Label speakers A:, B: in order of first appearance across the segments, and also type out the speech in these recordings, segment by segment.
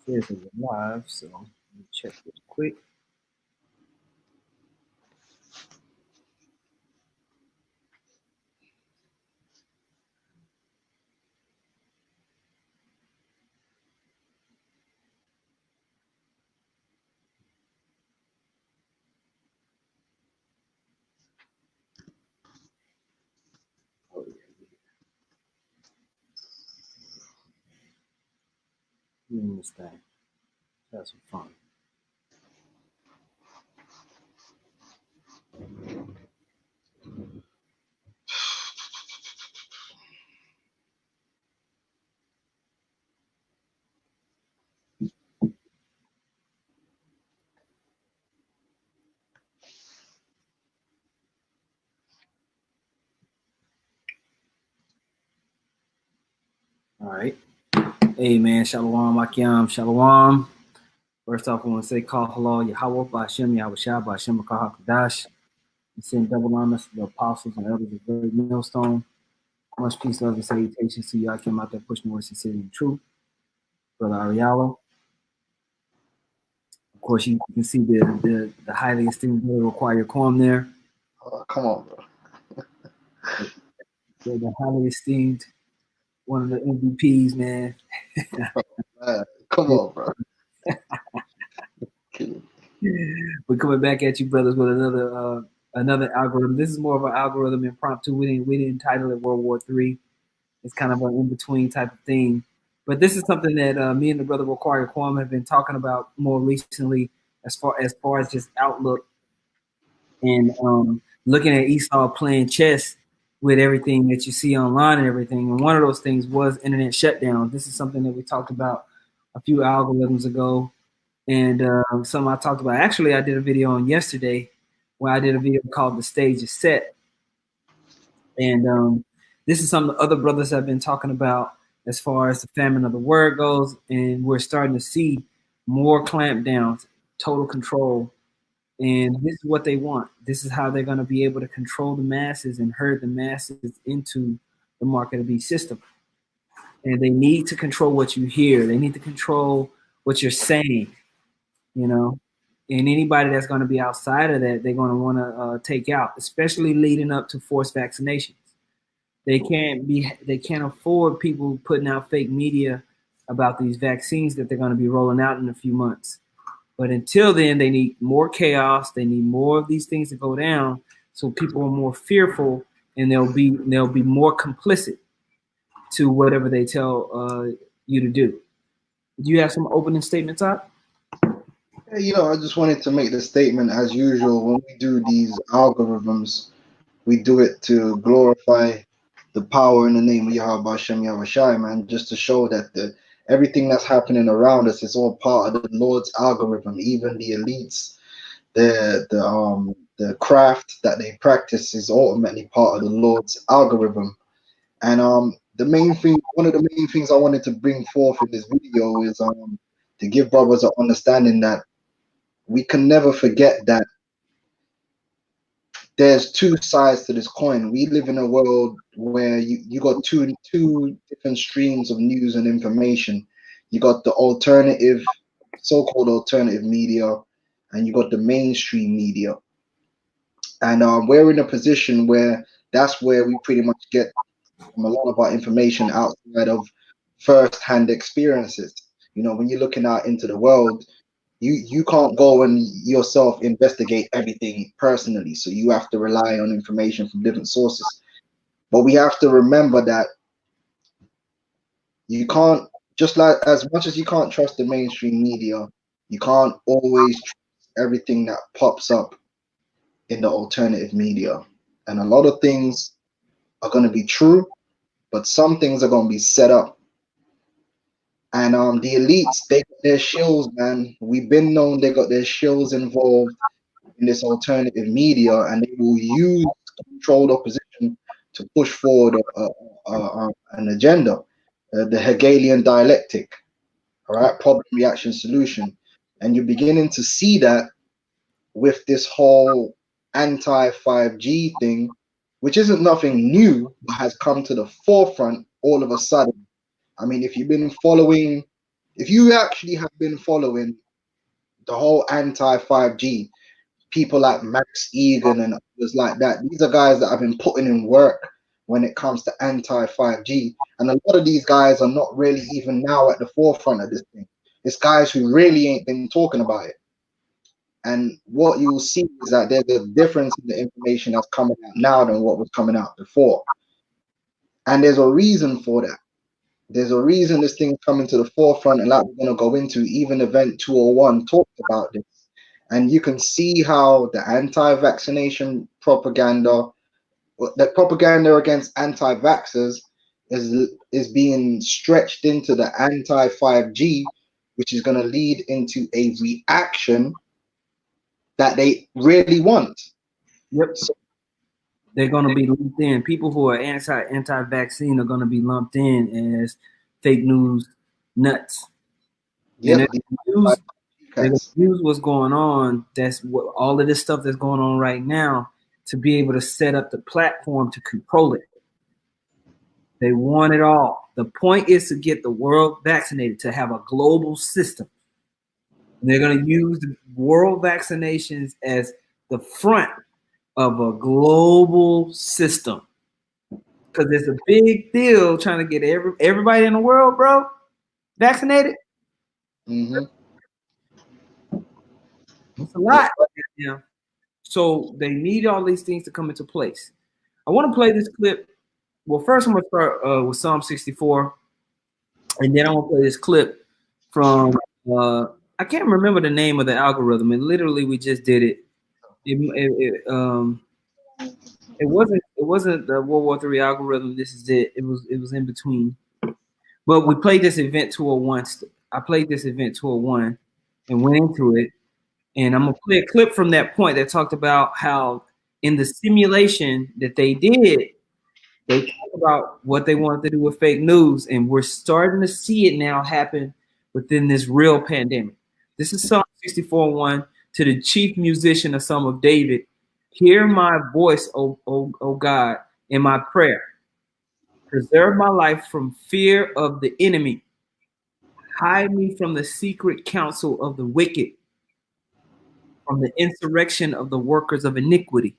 A: Says that we're live, so let me check this quick. Oh yeah, we in this thing. Have some fun. All right. Hey man, Shalom Akim, Shalom. First off, I want to say call hello, Yahweh, Ba'ashem, Yahweh Shah, Ba'ashem, Kahakadash. We send double honors to the apostles and elders of the great millstone. Much peace, love, and salutations to you. I came out there pushing more sincerity and truth. Brother Ariello. Of course, you can see the highly esteemed brother Require Quam there.
B: Oh, come on, bro.
A: The highly esteemed one of the MVPs, man.
B: Come on, bro.
A: We're coming back at you, brothers, with another algorithm. This is more of an algorithm impromptu. We didn't title it World War III. It's kind of an in between type of thing. But this is something that me and the brother Require Kwame have been talking about more recently, as far as just outlook and looking at Esau playing chess with everything that you see online and everything. And one of those things was internet shutdown. This is something that we talked about a few algorithms ago, and something I talked about. Actually, I did a video on yesterday where I did a video called "The Stage is Set," and this is something other brothers have been talking about as far as the famine of the word goes, and we're starting to see more clampdowns, total control. And this is what they want. This is how they're going to be able to control the masses and herd the masses into the market of the beast system. And they need to control what you hear. They need to control what you're saying, you know. And anybody that's going to be outside of that, they're going to want to take out, especially leading up to forced vaccinations. They can't afford people putting out fake media about these vaccines that they're going to be rolling out in a few months. But until then, they need more chaos. They need more of these things to go down, so people are more fearful, and they'll be more complicit to whatever they tell you to do. Do you have some opening statements up?
B: I just wanted to make the statement as usual. When we do these algorithms, we do it to glorify the power in the name of Yahweh Hashem Yahweh Shai, man, just to show that everything that's happening around us is all part of the Lord's algorithm. Even the elites, the craft that they practice is ultimately part of the Lord's algorithm. And one of the main things I wanted to bring forth in this video is to give brothers an understanding that we can never forget that there's two sides to this coin. We live in a world where you got two different streams of news and information. You got the alternative, so-called alternative media, and you got the mainstream media. And we're in a position where that's where we pretty much get a lot of our information outside of first-hand experiences. When you're looking out into the world, you can't go and yourself investigate everything personally, so you have to rely on information from different sources. But we have to remember that you can't, just like as much as you can't trust the mainstream media, you can't always trust everything that pops up in the alternative media. And a lot of things are going to be true, but some things are going to be set up. And the elites, they got their shills, man. We've been known they got their shills involved in this alternative media, and they will use controlled opposition to push forward an agenda, the Hegelian dialectic, all right, problem, reaction, solution. And you're beginning to see that with this whole anti-5G thing, which isn't nothing new, but has come to the forefront all of a sudden. I mean, if you've been following If you actually have been following the whole anti-5G, people like Max Egan and others like that, these are guys that have been putting in work when it comes to anti-5G. And a lot of these guys are not really even now at the forefront of this thing. It's guys who really ain't been talking about it. And what you'll see is that there's a difference in the information that's coming out now than what was coming out before. And there's a reason for that. There's a reason this thing's coming to the forefront, and like we're going to go into, even Event 201 talked about this. And you can see how the anti-vaccination propaganda, the propaganda against anti-vaxxers is being stretched into the anti-5G, which is going to lead into a reaction that they really want.
A: Yep. So they're going to be lumped in. People who are anti-vaccine are going to be lumped in as fake news nuts.
B: Yeah,
A: they're going to use what's going on. That's what all of this stuff that's going on right now to be able to set up the platform to control it. They want it all. The point is to get the world vaccinated, to have a global system. And they're going to use the world vaccinations as the front of a global system, because it's a big deal trying to get everybody in the world, bro, vaccinated.
B: Mm-hmm.
A: It's a lot. Yeah. So they need all these things to come into place. I want to play this clip. Well, first I'm going to start with Psalm 64, and then I'm going to play this clip from I can't remember the name of the algorithm, and literally we just did it. It wasn't the World War III algorithm. This is it. It was in between. But we played this Event 201. I played this Event 201 and went into it. And I'm gonna play a clip from that point that talked about how in the simulation that they did, they talked about what they wanted to do with fake news, and we're starting to see it now happen within this real pandemic. This is Psalm 64:1 to the chief musician, a Psalm of David. Hear my voice, O God, in my prayer. Preserve my life from fear of the enemy. Hide me from the secret counsel of the wicked, from the insurrection of the workers of iniquity,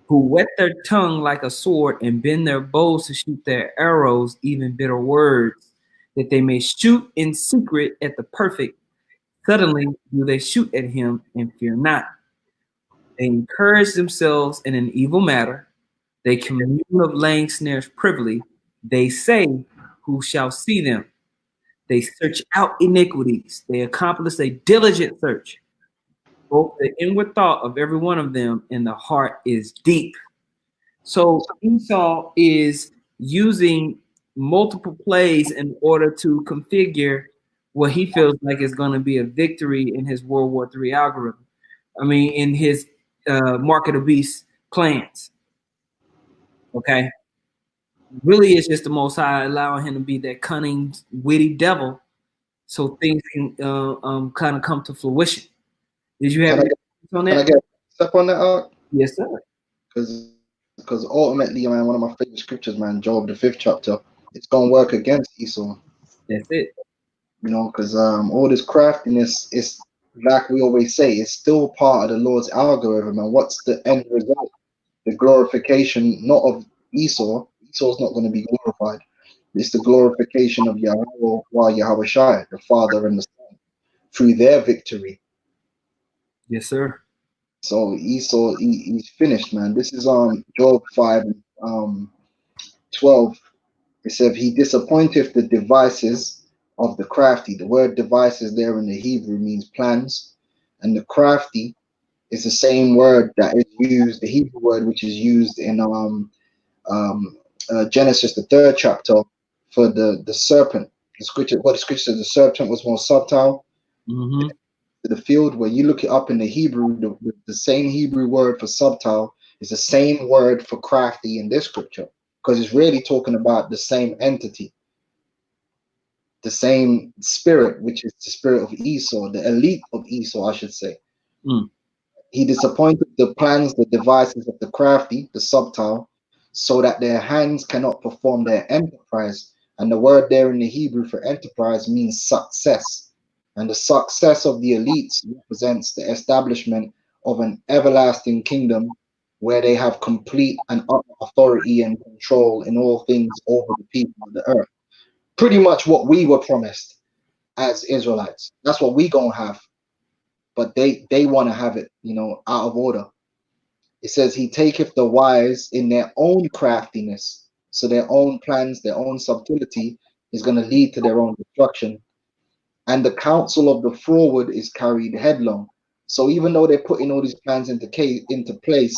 A: who whet their tongue like a sword and bend their bows to shoot their arrows, even bitter words, that they may shoot in secret at the perfect. Suddenly do they shoot at him and fear not. They encourage themselves in an evil matter. They commune of laying snares privily. They say, who shall see them? They search out iniquities. They accomplish a diligent search. Both the inward thought of every one of them and the heart is deep. So Esau is using multiple plays in order to configure what he feels like is going to be a victory in his World War III algorithm. I mean, in his Mark of the Beast plans. Okay. Really, it's just the Most High allowing him to be that cunning, witty devil, so things can kind of come to fruition. Did you have any on that?
B: Can I get step on that, Art?
A: Yes, sir.
B: Because ultimately, man, one of my favorite scriptures, man, Job, the 5th chapter, it's gonna work against Esau.
A: That's it.
B: You know, because all this craftiness is, like we always say, it's still part of the Lord's algorithm. And what's the end result? The glorification, not of Esau. Esau's not going to be glorified. It's the glorification of Yahweh, Yahweh Shai, the Father and the Son, through their victory.
A: Yes, sir.
B: So Esau, he's finished, man. This is Job 5:12. It said, he disappointeth the devices of the crafty. The word devices there in the Hebrew means plans, and the crafty is the same word that is used, the Hebrew word which is used in Genesis, the 3rd chapter, for the serpent. The scripture says the serpent was more subtle.
A: Mm-hmm.
B: The field, where you look it up in the Hebrew, the same Hebrew word for subtle is the same word for crafty in this scripture, because it's really talking about the same entity, the same spirit, which is the spirit of Esau, the elite of Esau, I should say. He disappointed the plans, the devices of the crafty, the subtle, so that their hands cannot perform their enterprise. And the word there in the Hebrew for enterprise means success. And the success of the elites represents the establishment of an everlasting kingdom where they have complete and utter authority and control in all things over the people of the earth. Pretty much what we were promised as Israelites. That's what we gonna have. But they want to have it, you know, out of order. It says he taketh the wise in their own craftiness. So their own plans, their own subtlety is going to lead to their own destruction. And the counsel of the froward is carried headlong. So even though they're putting all these plans into place,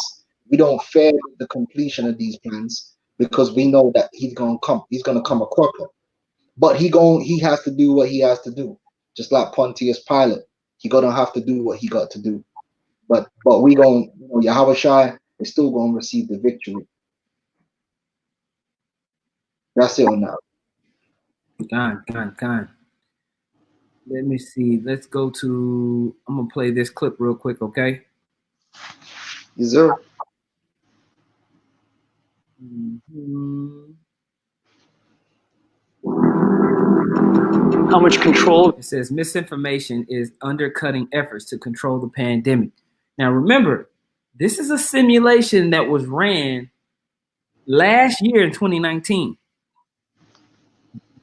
B: we don't fear the completion of these plans because we know that he's going to come. He's going to come a cropper. But he has to do what he has to do. Just like Pontius Pilate, he gonna have to do what he got to do. But we going, you know, Yahushua is still going to receive the victory. That's it on that.
A: Gone. Let me see. Let's go to. I'm gonna play this clip real quick, okay?
B: Yes, sir.
C: How much control?
A: It says misinformation is undercutting efforts to control the pandemic. Now, remember, this is a simulation that was ran last year in 2019.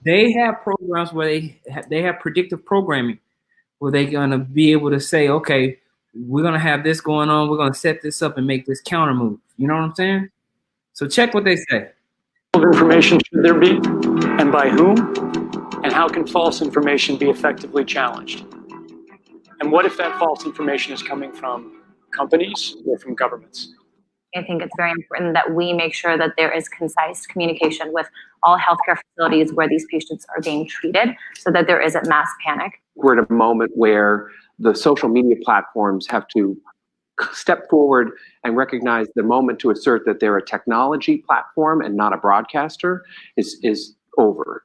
A: They have programs where they have predictive programming where they're going to be able to say, okay, we're going to have this going on. We're going to set this up and make this counter move. You know what I'm saying? So check what they say.
C: What information should there be and by whom? And how can false information be effectively challenged? And what if that false information is coming from companies or from governments?
D: I think it's very important that we make sure that there is concise communication with all healthcare facilities where these patients are being treated so that there isn't mass panic.
E: We're at a moment where the social media platforms have to step forward and recognize the moment to assert that they're a technology platform and not a broadcaster is over.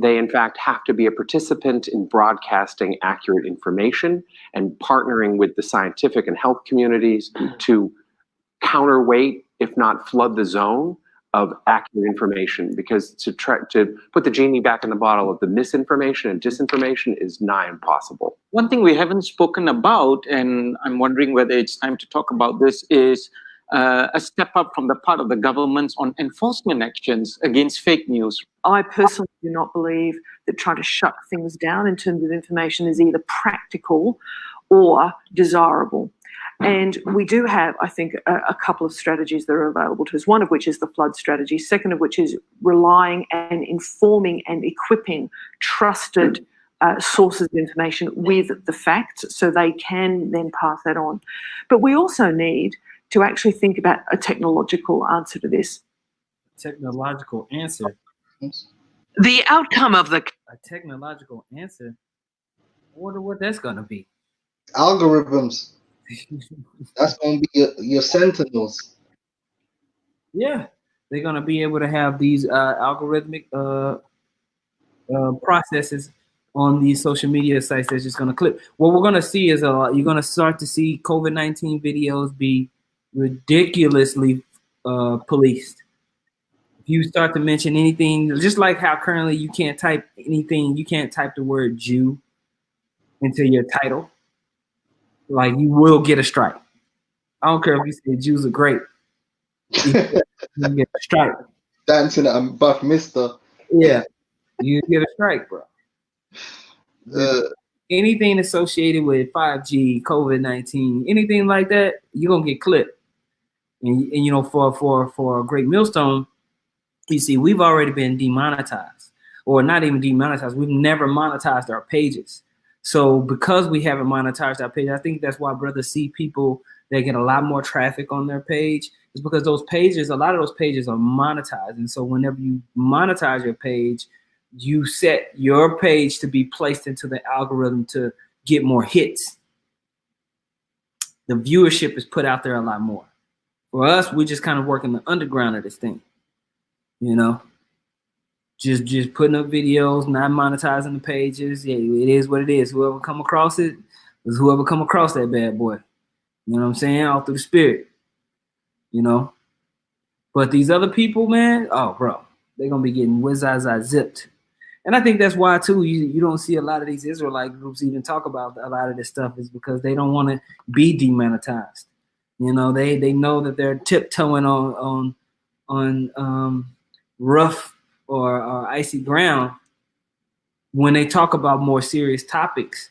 E: They, in fact, have to be a participant in broadcasting accurate information and partnering with the scientific and health communities to counterweight, if not flood the zone of accurate information, because to put the genie back in the bottle of the misinformation and disinformation is nigh impossible.
F: One thing we haven't spoken about, and I'm wondering whether it's time to talk about this, is a step up from the part of the governments on enforcement actions against fake news.
G: I personally do not believe that trying to shut things down in terms of information is either practical or desirable. And we do have, I think, a couple of strategies that are available to us, one of which is the flood strategy, second of which is relying and informing and equipping trusted sources of information with the facts so they can then pass that on. But we also need to actually think about a technological answer to this.
A: Technological answer?
G: The outcome of the...
A: A technological answer? I wonder what that's going to be.
B: Algorithms. That's going to be your sentinels.
A: Yeah, they're going to be able to have these algorithmic processes on these social media sites that's just going to clip. What we're going to see is you're going to start to see COVID-19 videos be ridiculously policed. If you start to mention anything, just like how currently you can't type anything, you can't type the word Jew into your title. Like, you will get a strike. I don't care if you say Jews are great. You get a strike.
B: Dancing at Buff Mister.
A: Yeah, you get a strike, bro. Anything associated with 5G, COVID-19, anything like that, you're gonna get clipped. And you know, for a Great Millstone, you see, we've already been demonetized, or not even demonetized. We've never monetized our pages. So because we haven't monetized our page, I think that's why brothers see people that get a lot more traffic on their page. Is because those pages, a lot of those pages are monetized. And so whenever you monetize your page, you set your page to be placed into the algorithm to get more hits. The viewership is put out there a lot more. For us, we just kind of work in the underground of this thing, you know? Just putting up videos, not monetizing the pages. Yeah, it is what it is. Whoever come across it is whoever come across that bad boy. You know what I'm saying? All through the spirit, you know? But these other people, man, oh, bro, they're gonna be getting zipped. And I think that's why too you don't see a lot of these Israelite groups even talk about a lot of this stuff, is because they don't want to be demonetized. You know, they know that they're tiptoeing on rough or icy ground when they talk about more serious topics,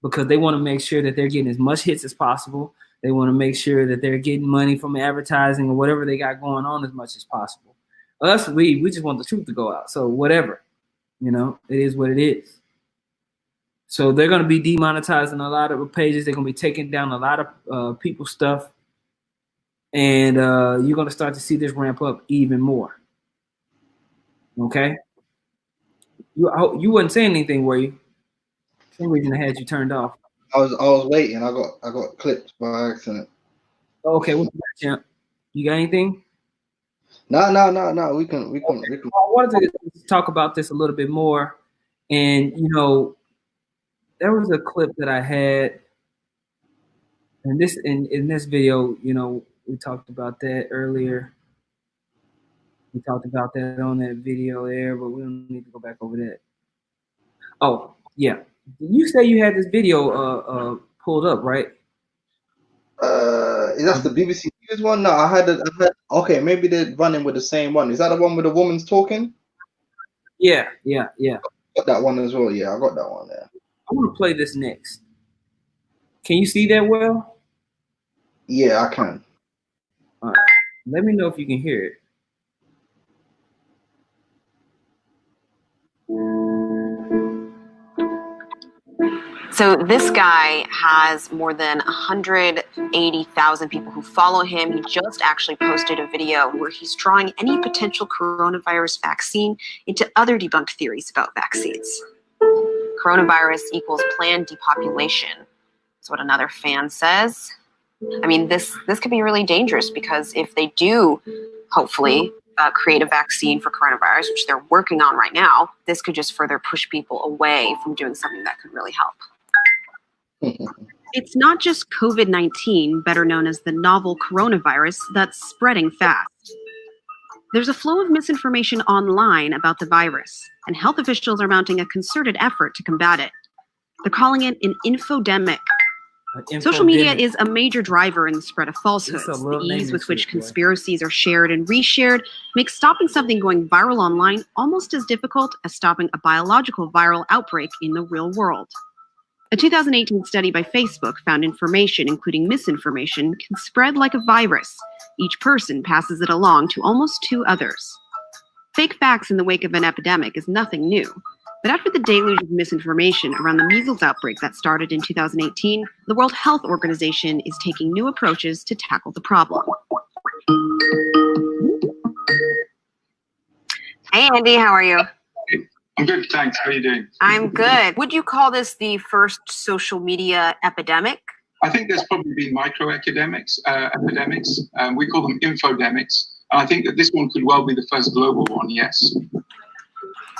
A: because they want to make sure that they're getting as much hits as possible. They want to make sure that they're getting money from advertising or whatever they got going on as much as possible. Us, we just want the truth to go out. So whatever, you know, it is what it is. So they're going to be demonetizing a lot of pages. They're going to be taking down a lot of people's stuff. And you're going to start to see this ramp up even more. Okay? You wasn't saying anything, were you? For some reason I had you turned off.
B: I was waiting. I got clipped by accident.
A: Okay, what's that, champ? You got anything?
B: No. We can.
A: I wanted to talk about this a little bit more. And you know, there was a clip that I had, and in this video, you know, we talked about that earlier. We talked about that on that video there, but we don't need to go back over that. Oh, yeah. You say you had this video pulled up, right?
B: Is that the BBC News one? No, I had. Okay, maybe they're running with the same one. Is that the one with the woman's talking?
A: Yeah.
B: Got that one as well. Yeah, I got that one there.
A: I want to play this next. Can you see that well?
B: Yeah, I can.
A: All right. Let me know if you can hear it.
H: So this guy has more than 180,000 people who follow him. He just actually posted a video where he's drawing any potential coronavirus vaccine into other debunked theories about vaccines. Coronavirus equals planned depopulation, is what another fan says. I mean, this could be really dangerous, because if they do, hopefully, create a vaccine for coronavirus, which they're working on right now, this could just further push people away from doing something that could really help. It's not just COVID-19, better known as the novel coronavirus, that's spreading fast. There's a flow of misinformation online about the virus, and health officials are mounting a concerted effort to combat it. They're calling it an infodemic. Social media is a major driver in the spread of falsehoods. The ease with which conspiracies are shared and reshared makes stopping something going viral online almost as difficult as stopping a biological viral outbreak in the real world. A 2018 study by Facebook found information, including misinformation, can spread like a virus. Each person passes it along to almost two others. Fake facts in the wake of an epidemic is nothing new. But after the deluge of misinformation around the measles outbreak that started in 2018, the World Health Organization is taking new approaches to tackle the problem. Hey, Andy, how are you?
I: I'm good, thanks. How are you doing?
H: I'm good. Would you call this the first social media epidemic?
I: I think there's probably been epidemics. We call them infodemics. And I think that this one could well be the first global one, yes.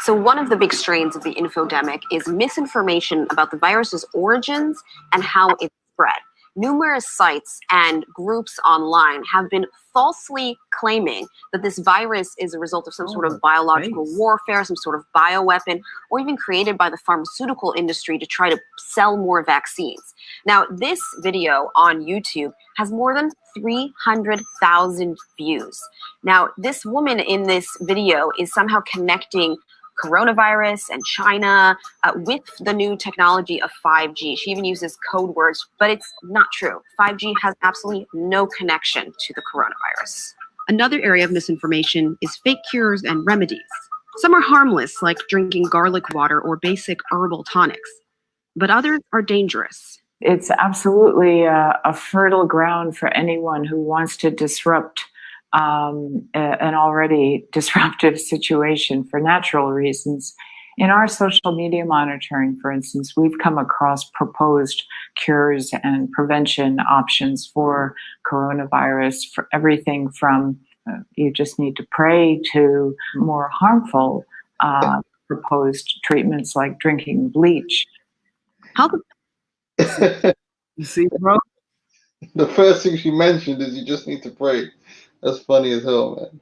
H: So one of the big strains of the infodemic is misinformation about the virus's origins and how it spread. Numerous sites and groups online have been falsely claiming that this virus is a result of some sort of biological warfare, some sort of bioweapon, or even created by the pharmaceutical industry to try to sell more vaccines. Now, this video on YouTube has more than 300,000 views. Now, this woman in this video is somehow connecting coronavirus and China with the new technology of 5G. She even uses code words, but it's not true. 5G has absolutely no connection to the coronavirus. Another area of misinformation is fake cures and remedies. Some are harmless, like drinking garlic water or basic herbal tonics, but others are dangerous.
J: It's absolutely a fertile ground for anyone who wants to disrupt an already disruptive situation for natural reasons. In our social media monitoring, for instance, we've come across proposed cures and prevention options for coronavirus, for everything from you just need to pray to more harmful proposed treatments like drinking bleach.
A: You see, bro?
B: The first thing she mentioned is you just need to pray. That's funny as hell, man.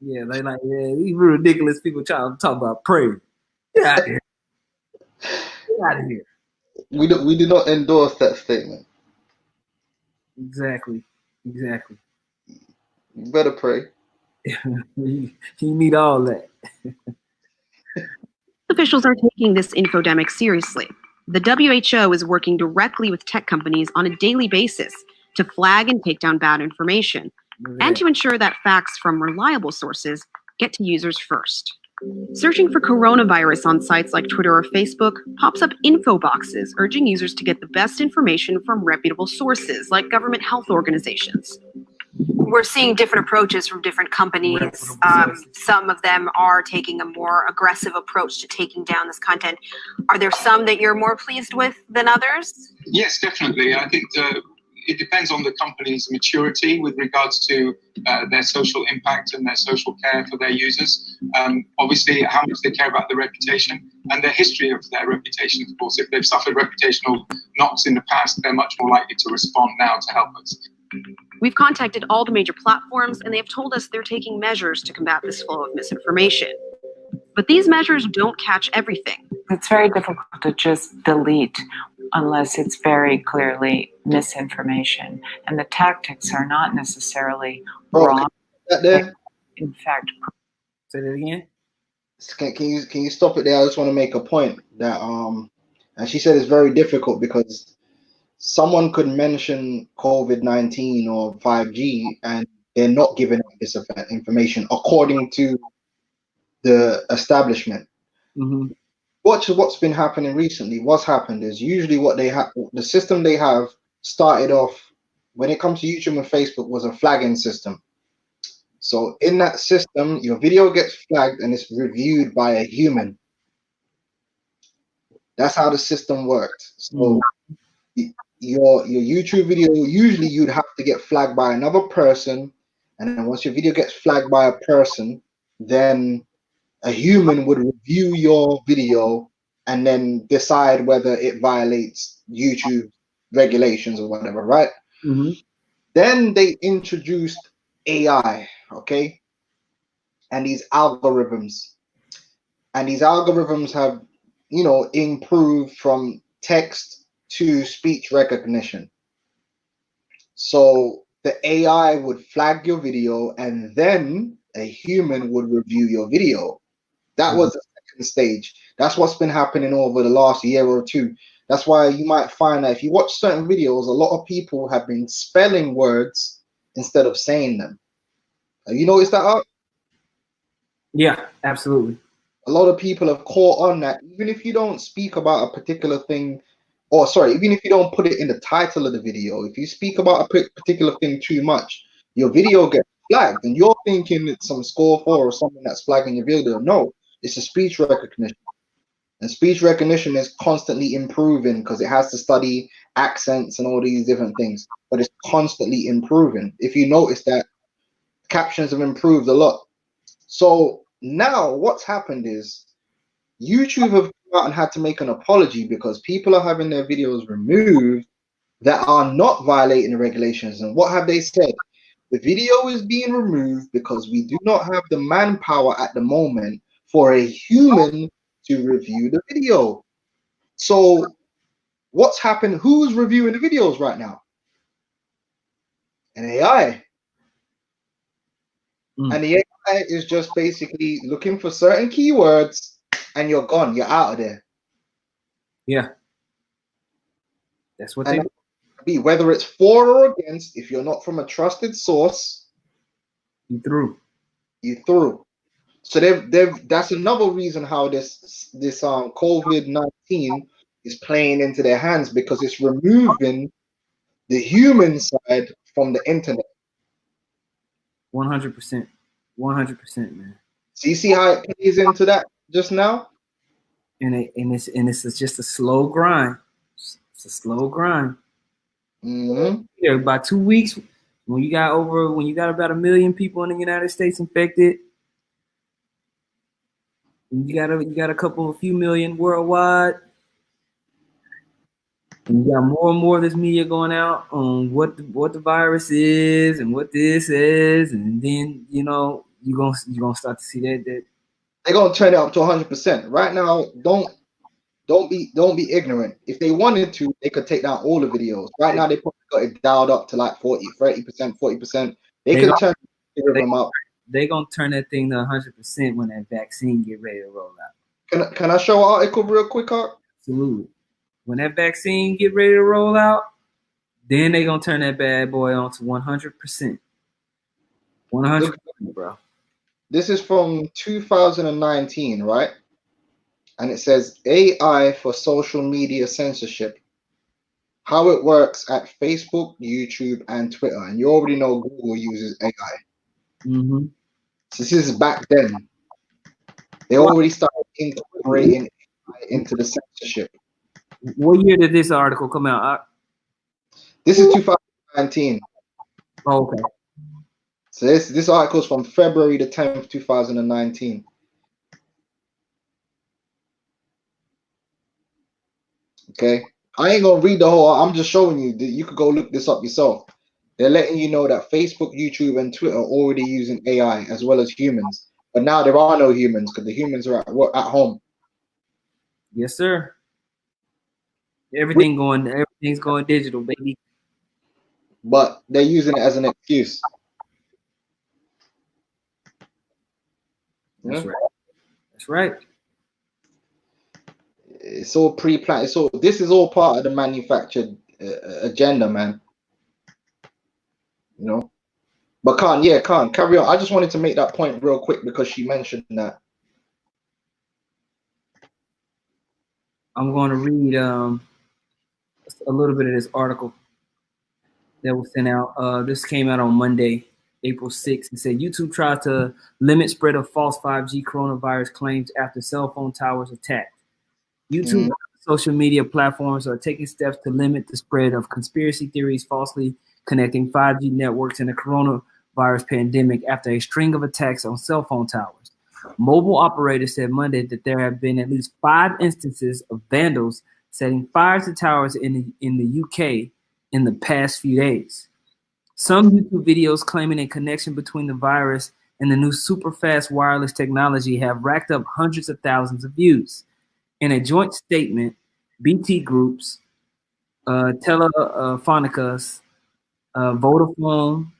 A: Yeah, they like, yeah, these ridiculous people trying to talk about praise. Get out of here. Get out of here.
B: We do not endorse that statement.
A: Exactly. Exactly.
B: You better pray.
A: You need all that.
H: Officials are taking this infodemic seriously. The WHO is working directly with tech companies on a daily basis to flag and take down bad information and to ensure that facts from reliable sources get to users first. Searching for coronavirus on sites like Twitter or Facebook pops up info boxes urging users to get the best information from reputable sources like government health organizations. We're seeing different approaches from different companies. Some of them are taking a more aggressive approach to taking down this content. Are there some that you're more pleased with than others?
I: Yes, definitely. I think it depends on the company's maturity with regards to their social impact and their social care for their users. Obviously, how much they care about their reputation and their history of their reputation, of course. If they've suffered reputational knocks in the past, they're much more likely to respond now to help us.
H: We've contacted all the major platforms, and they have told us they're taking measures to combat this flow of misinformation. But these measures don't catch everything.
J: It's very difficult to just delete unless it's very clearly misinformation. And the tactics are not necessarily wrong. In fact,
A: say that again.
B: Can you stop it there? I just want to make a point that and she said it's very difficult because someone could mention COVID-19 or 5G and they're not giving up this information according to the establishment.
A: Mm-hmm.
B: What's been happening recently? What's happened is usually what they have, the system they have started off when it comes to YouTube and Facebook was a flagging system. So in that system, your video gets flagged and it's reviewed by a human. That's how the system worked. So your YouTube video, usually you'd have to get flagged by another person, and then once your video gets flagged by a person, then a human would review your video and then decide whether it violates YouTube regulations or whatever, right?
A: Mm-hmm.
B: Then they introduced AI, okay? And these algorithms. And these algorithms have, improved from text to speech recognition. So the AI would flag your video and then a human would review your video. That was the second stage. That's what's been happening over the last year or two. That's why you might find that if you watch certain videos, a lot of people have been spelling words instead of saying them. Have you noticed that, Art?
A: Yeah, absolutely.
B: A lot of people have caught on that even if you don't speak about a particular thing, even if you don't put it in the title of the video, if you speak about a particular thing too much, your video gets flagged and you're thinking it's some score 4 or something that's flagging your video. No, it's a speech recognition. And speech recognition is constantly improving because it has to study accents and all these different things, but it's constantly improving. If you notice that captions have improved a lot. So now what's happened is YouTube have come out and had to make an apology because people are having their videos removed that are not violating the regulations. And what have they said? The video is being removed because we do not have the manpower at the moment for a human to review the video. So what's happened? Who's reviewing the videos right now? An AI. And the AI is just basically looking for certain keywords and you're gone. You're out of there.
A: Yeah. That's what they
B: do. Whether it's for or against, if you're not from a trusted source,
A: you through.
B: You through. So that's another reason how this COVID-19 is playing into their hands, because it's removing the human side from the internet.
A: 100%. 100%, man.
B: So you see how it plays into that just now?
A: And it's just a slow grind. It's a slow grind.
B: Mm-hmm.
A: Yeah, by 2 weeks, when you got about 1 million people in the United States infected, and you got a few million worldwide, and you got more and more of this media going out on what the virus is and what this is, and then you gonna start to see that
B: they're gonna turn it up to 100%. Right now, don't be ignorant. If they wanted to, they could take down all the videos. Right now, they probably got it dialed up to like 30%, 40%. They could turn them up.
A: They're gonna turn that thing to 100% when that vaccine get ready to roll out.
B: Can I show an article real quick, Art?
A: Absolutely. When that vaccine get ready to roll out, then they're gonna turn that bad boy on to 100%. 100%, bro.
B: This is from 2019, right? And it says AI for social media censorship. How it works at Facebook, YouTube, and Twitter. And you already know Google uses AI.
A: Mm-hmm.
B: So this is back then. They already started incorporating AI into the censorship.
A: What year did this article come out?
B: This is 2019.
A: Oh, okay.
B: So this article is from February the 10th, 2019. Okay. I ain't gonna read the whole. I'm just showing you that you could go look this up yourself. They're letting you know that Facebook, YouTube, and Twitter are already using AI as well as humans. But now there are no humans because the humans are at home.
A: Yes, sir. Everything's going digital, baby.
B: But they're using it as an excuse.
A: That's right. That's right.
B: It's all pre-planned. So this is all part of the manufactured agenda, man. You know. But Khan, carry on. I just wanted to make that point real quick because she mentioned that.
A: I'm going to read a little bit of this article that was sent out. This came out on Monday, April 6th. It said YouTube tries to limit spread of false 5G coronavirus claims after cell phone towers attacked. YouTube social media platforms are taking steps to limit the spread of conspiracy theories falsely connecting 5G networks and the coronavirus pandemic after a string of attacks on cell phone towers. Mobile operators said Monday that there have been at least 5 instances of vandals setting fire to towers in the UK in the past few days. Some YouTube videos claiming a connection between the virus and the new super fast wireless technology have racked up hundreds of thousands of views. In a joint statement, BT Groups, Telefónica, Vodafone,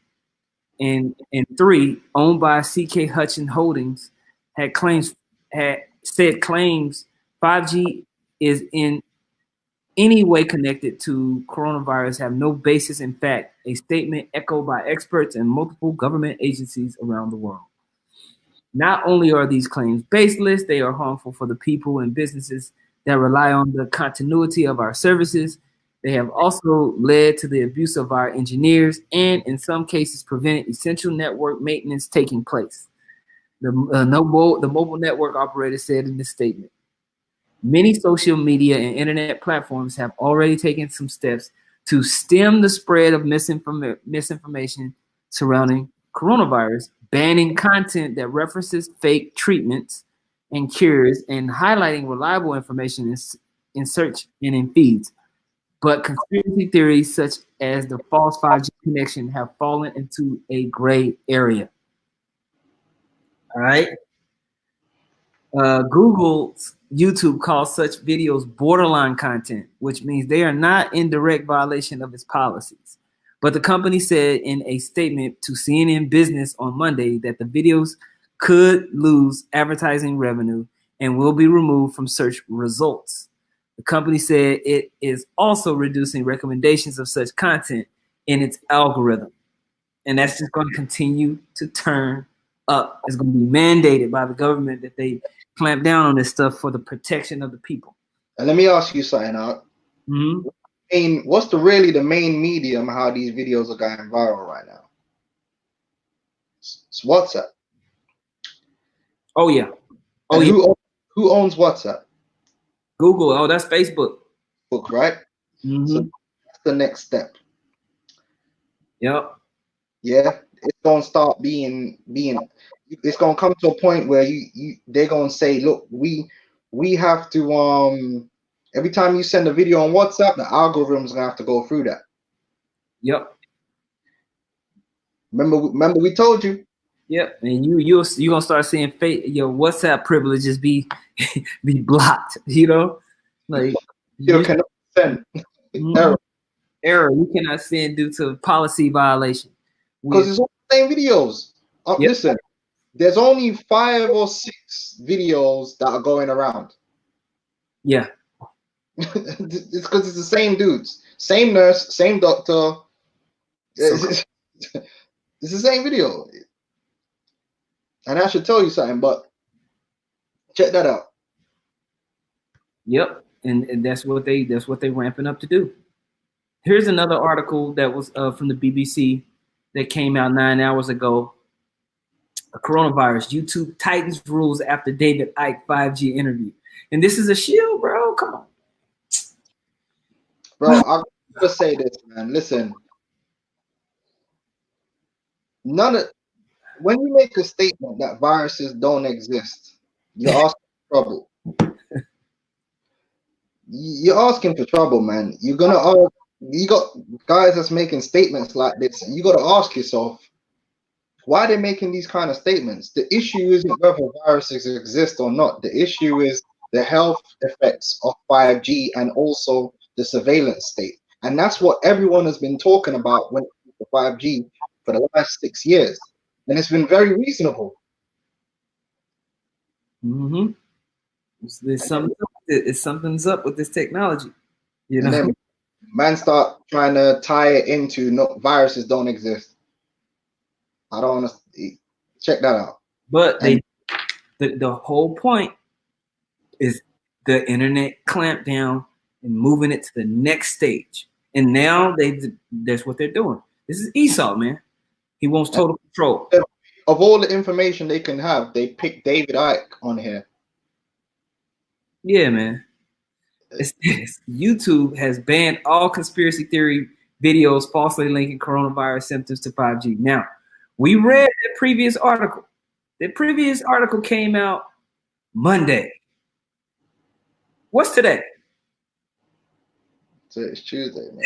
A: and 3, owned by CK Hutchison Holdings, had said claims 5G is in any way connected to coronavirus have no basis in fact, a statement echoed by experts and multiple government agencies around the world. Not only are these claims baseless, they are harmful for the people and businesses that rely on the continuity of our services. They have also led to the abuse of our engineers and, in some cases, prevented essential network maintenance taking place. The mobile network operator said in this statement. Many social media and internet platforms have already taken some steps to stem the spread of misinformation surrounding coronavirus, banning content that references fake treatments and cures and highlighting reliable information in search and in feeds. But conspiracy theories such as the false 5G connection have fallen into a gray area. All right. Google's YouTube calls such videos borderline content, which means they are not in direct violation of its policies. But the company said in a statement to CNN Business on Monday that the videos could lose advertising revenue and will be removed from search results. The company said it is also reducing recommendations of such content in its algorithm. And that's just going to continue to turn up. It's going to be mandated by the government that they clamp down on this stuff for the protection of the people.
B: And let me ask you something out. What's the main medium how these videos are going viral right now? It's WhatsApp.
A: Oh yeah.
B: Who owns WhatsApp?
A: Google. Oh, that's Facebook.
B: Book, right? So that's the next step.
A: Yep.
B: Yeah, it's gonna start being. It's gonna come to a point where they're gonna say, look, we have to every time you send a video on WhatsApp, the algorithm's gonna have to go through that.
A: Yep.
B: Remember we told you
A: Yep, and you gonna start seeing your WhatsApp privileges be be blocked. You know, like
B: You cannot send.
A: Error. You cannot send due to policy violation.
B: Because it's all the same videos.
A: Yep.
B: Listen, there's only 5 or 6 videos that are going around.
A: Yeah.
B: It's because it's the same dudes, same nurse, same doctor. It's the same video. And I should tell you something, but check that out.
A: Yep, and that's what they ramping up to do. Here's another article that was from the BBC that came out 9 hours ago. A coronavirus, YouTube tightens rules after David Icke 5G interview. And this is a shield, bro. Come on.
B: Bro, I'm gonna say this, man. Listen. When you make a statement that viruses don't exist, you're asking for trouble. You're asking for trouble, man. You got guys that's making statements like this. You got to ask yourself, why are they making these kind of statements? The issue isn't whether viruses exist or not. The issue is the health effects of 5G and also the surveillance state. And that's what everyone has been talking about when it comes to 5G for the last 6 years. And it's been very reasonable.
A: Mm-hmm. Something's up with this technology. You know,
B: and then man start trying to tie it into viruses don't exist. I don't want to check that out.
A: But the whole point is the internet clampdown and moving it to the next stage. And now that's what they're doing. This is Esau, man. He wants total control.
B: Of all the information they can have, they picked David Icke on here.
A: Yeah, man. YouTube has banned all conspiracy theory videos falsely linking coronavirus symptoms to 5G. Now, we read the previous article. The previous article came out Monday. What's today?
B: So it's Tuesday, man.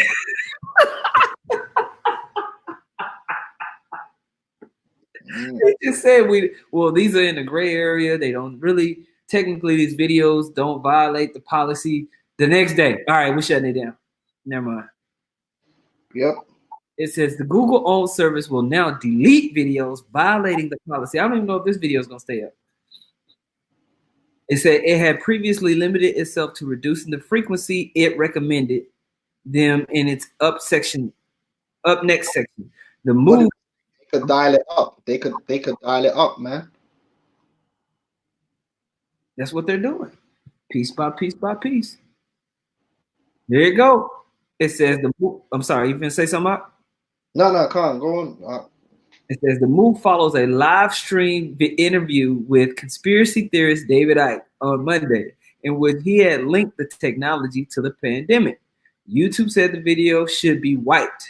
A: They just said these are in the gray area. They don't really, technically these videos don't violate the policy. The next day, all right, we're shutting it down. Never mind.
B: Yep.
A: It says the Google-owned service will now delete videos violating the policy. I don't even know if this video is going to stay up. It said it had previously limited itself to reducing the frequency it recommended them in its up next section. The move.
B: They could dial it up. They could dial it up, man.
A: That's what they're doing. Piece by piece by piece. There you go. It says I'm sorry, you gonna say something up?
B: No, come on, go on.
A: It says the move follows a live stream interview with conspiracy theorist David Icke on Monday, in which he had linked the technology to the pandemic. YouTube said the video should be wiped.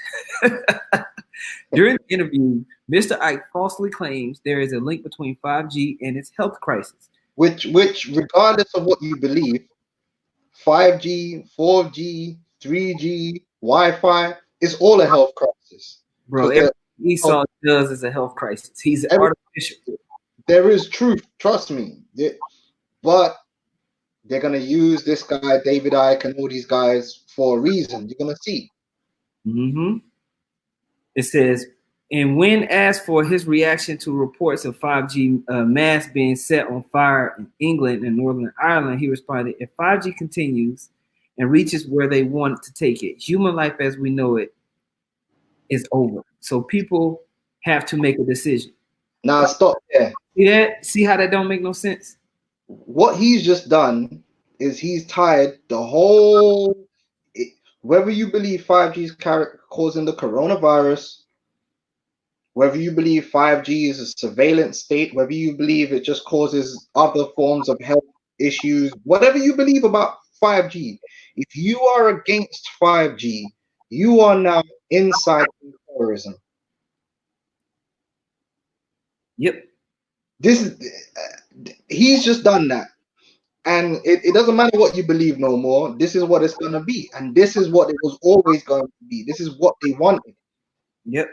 A: During the interview, Mr. Icke falsely claims there is a link between 5G and its health crisis.
B: Which, regardless of what you believe, 5G, 4G, 3G, Wi-Fi is all a health crisis.
A: Bro, everything Esau does is a health crisis. He's artificial.
B: There is truth, trust me. But they're going to use this guy, David Icke, and all these guys for a reason. You're going to see.
A: Mm-hmm. It says, and when asked for his reaction to reports of 5G masts being set on fire in England and Northern Ireland, he responded, if 5G continues and reaches where they want to take it, human life as we know it is over. So people have to make a decision.
B: Now stop there.
A: See that? See how that don't make no sense?
B: What he's just done is he's tied the whole, whether you believe 5G is causing the coronavirus, whether you believe 5G is a surveillance state, whether you believe it just causes other forms of health issues, whatever you believe about 5G, if you are against 5G, you are now inciting terrorism.
A: Yep.
B: He's just done that. And it doesn't matter what you believe no more. This is what it's going to be. And this is what it was always going to be. This is what they wanted.
A: Yep.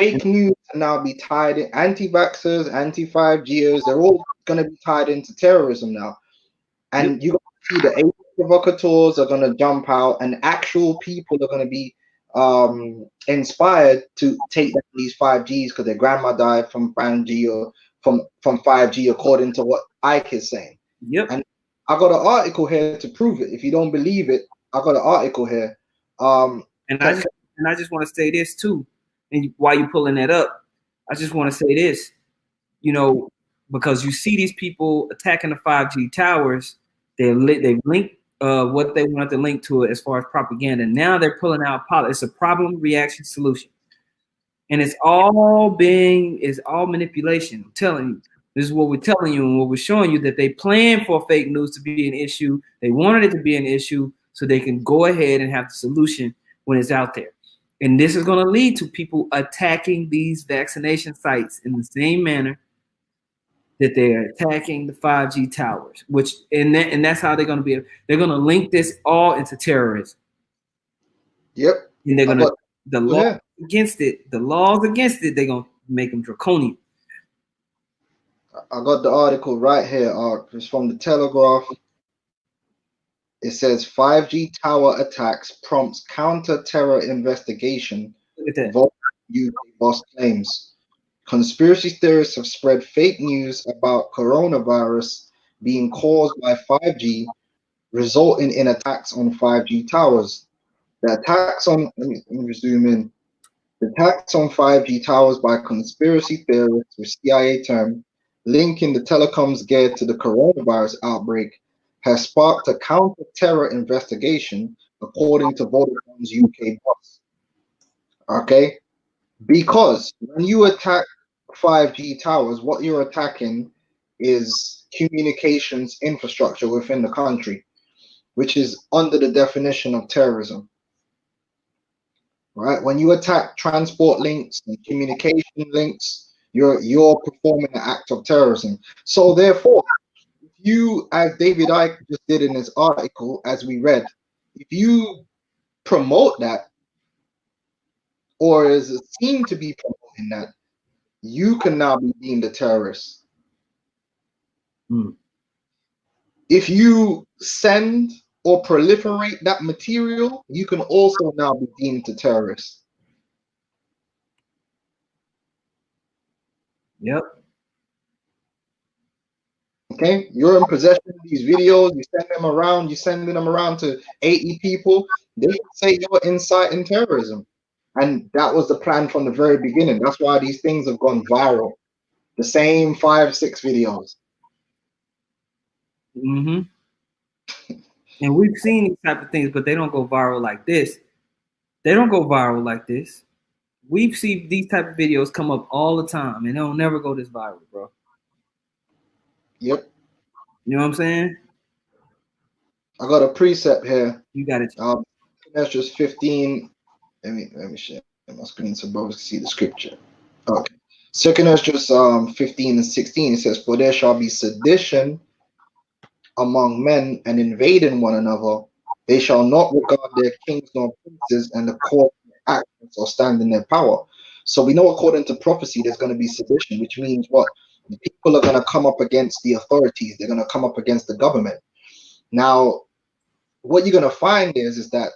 B: fake news can now be tied in. Anti-vaxxers, anti-5Gers, they're all going to be tied into terrorism now. And you're going to see the agent provocateurs are going to jump out, and actual people are going to be inspired to take down these 5Gs because their grandma died from 5G or from 5G, according to what Ike is saying.
A: Yep.
B: And I got an article here to prove it. If you don't believe it, I got an article here.
A: And I just want to say this too. And while you're pulling that up, I just want to say this, you know, because you see these people attacking the 5G towers, they've linked what they wanted to link to it as far as propaganda. Now they're pulling out it's a problem, reaction, solution. And it's all manipulation. I'm telling you, this is what we're telling you and what we're showing you, that they plan for fake news to be an issue. They wanted it to be an issue so they can go ahead and have the solution when it's out there. And this is going to lead to people attacking these vaccination sites in the same manner that they are attacking the 5G towers, and that's how they're going to link this all into terrorism.
B: Yep.
A: And they're going to, the laws against it, they're going to make them draconian.
B: I got the article right here. It's from the Telegraph. It says 5G tower attacks prompts counter-terror investigation.
A: Look at that.
B: UK boss claims. Conspiracy theorists have spread fake news about coronavirus being caused by 5G, resulting in attacks on 5G towers. The attacks on, let me zoom in. The attacks on 5G towers by conspiracy theorists, with CIA term, linking the telecoms gear to the coronavirus outbreak, has sparked a counter-terror investigation, according to Vodafone's UK boss. Okay? Because when you attack 5G towers, what you're attacking is communications infrastructure within the country, which is under the definition of terrorism. Right? When you attack transport links and communication links, you're performing an act of terrorism. So therefore, if you, as David Icke just did in his article, as we read, if you promote that, or is seen to be promoting that, you can now be deemed a terrorist. If you send or proliferate that material, you can also now be deemed a terrorist.
A: Yep.
B: Okay, you're in possession of these videos, you send them around, you're sending them around to 80 people, they say you're inciting terrorism. And that was the plan from the very beginning. That's why these things have gone viral. The same 5-6 videos.
A: And we've seen these type of things, but they don't go viral like this. They don't go viral like this. We've seen these type of videos come up all the time, and they'll never go this viral, bro.
B: Yep.
A: You know what I'm saying?
B: I got a precept here.
A: You got it.
B: That's just 15. Let me share my screen so brothers can see the scripture. Okay. Second Esdras 15 and 16. It says, "For there shall be sedition among men, and invading one another. They shall not regard their kings nor princes, and the court actions or stand in their power." So we know, according to prophecy, there's going to be sedition, which means what? The people are going to come up against the authorities. They're going to come up against the government. Now, what you're going to find is that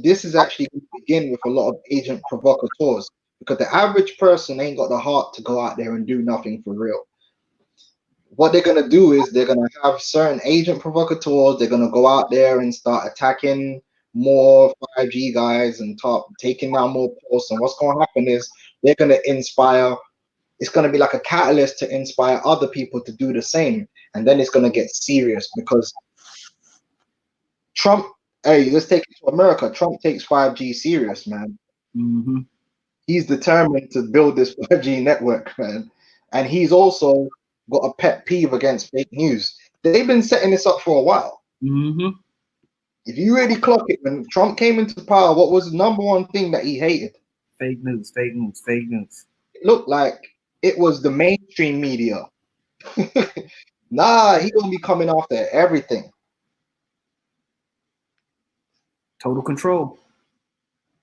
B: this is actually going to begin with a lot of agent provocateurs, because the average person ain't got the heart to go out there and do nothing for real. What they're going to do is they're going to have certain agent provocateurs. They're going to go out there and start attacking more 5G guys and taking down more posts. And what's going to happen is they're going to inspire. It's going to be like a catalyst to inspire other people to do the same. And then it's going to get serious, because Trump, hey, let's take it to America. Trump takes 5G serious, man. He's determined to build this 5G network, man. And he's also got a pet peeve against fake news. They've been setting this up for a while. If you really clock it, when Trump came into power, what was the number one thing that he hated?
A: Fake news, fake news, fake news.
B: It looked like it was the mainstream media. Nah, he's gonna be coming after everything.
A: Total control.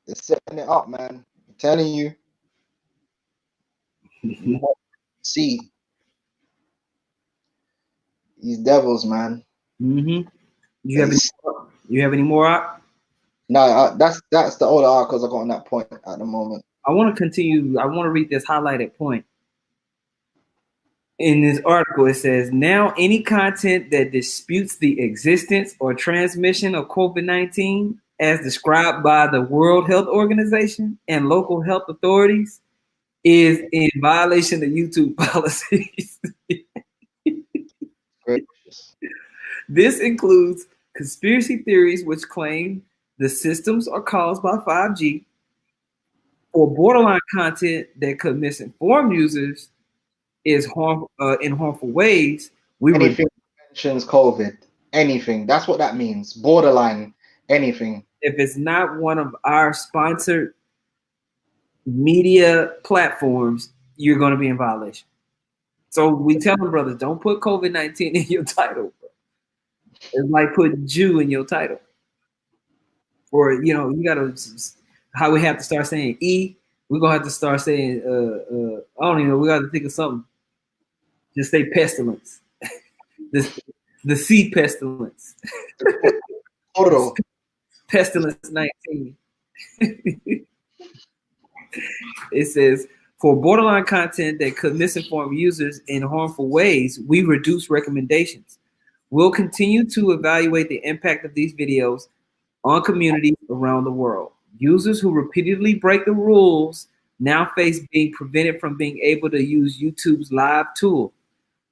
B: They're setting it up, man. I'm telling you. See, these devils, man.
A: Mm-hmm. You have any more?
B: No, that's the only articles I got on that point at the moment.
A: I want to continue. I want to read this highlighted point. In this article, it says, now any content that disputes the existence or transmission of COVID-19 as described by the World Health Organization and local health authorities is in violation of YouTube policies. This includes conspiracy theories which claim the systems are caused by 5G, or borderline content that could misinform users is in harmful ways.
B: Anything mentions COVID, anything. That's what that means. Borderline, anything.
A: If it's not one of our sponsored media platforms, you're going to be in violation. So we tell them, brothers, don't put COVID-19 in your title. Bro. It's like putting Jew in your title. Or, you got to, how we have to start saying E, we're going to have to start saying, I don't even know, we got to think of something. Just say pestilence. The C pestilence. Pestilence 19. It says, for borderline content that could misinform users in harmful ways, we reduce recommendations. We'll continue to evaluate the impact of these videos on communities around the world. Users who repeatedly break the rules now face being prevented from being able to use YouTube's live tool.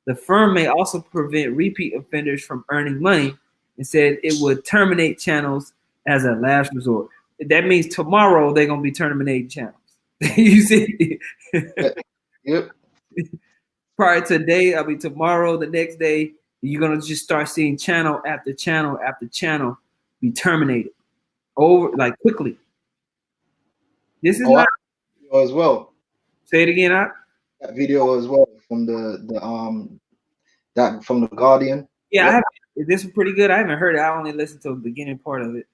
A: The firm may also prevent repeat offenders from earning money and said it would terminate channels as a last resort. That means tomorrow they're going to be terminating channels. You see?
B: Yep.
A: Prior to today, tomorrow, the next day, you're going to just start seeing channel after channel after channel be terminated over, like, quickly. This is not
B: as well.
A: Say it again,
B: that video as well from that from the Guardian.
A: Yeah, this is pretty good. I haven't heard it. I only listened to the beginning part of it.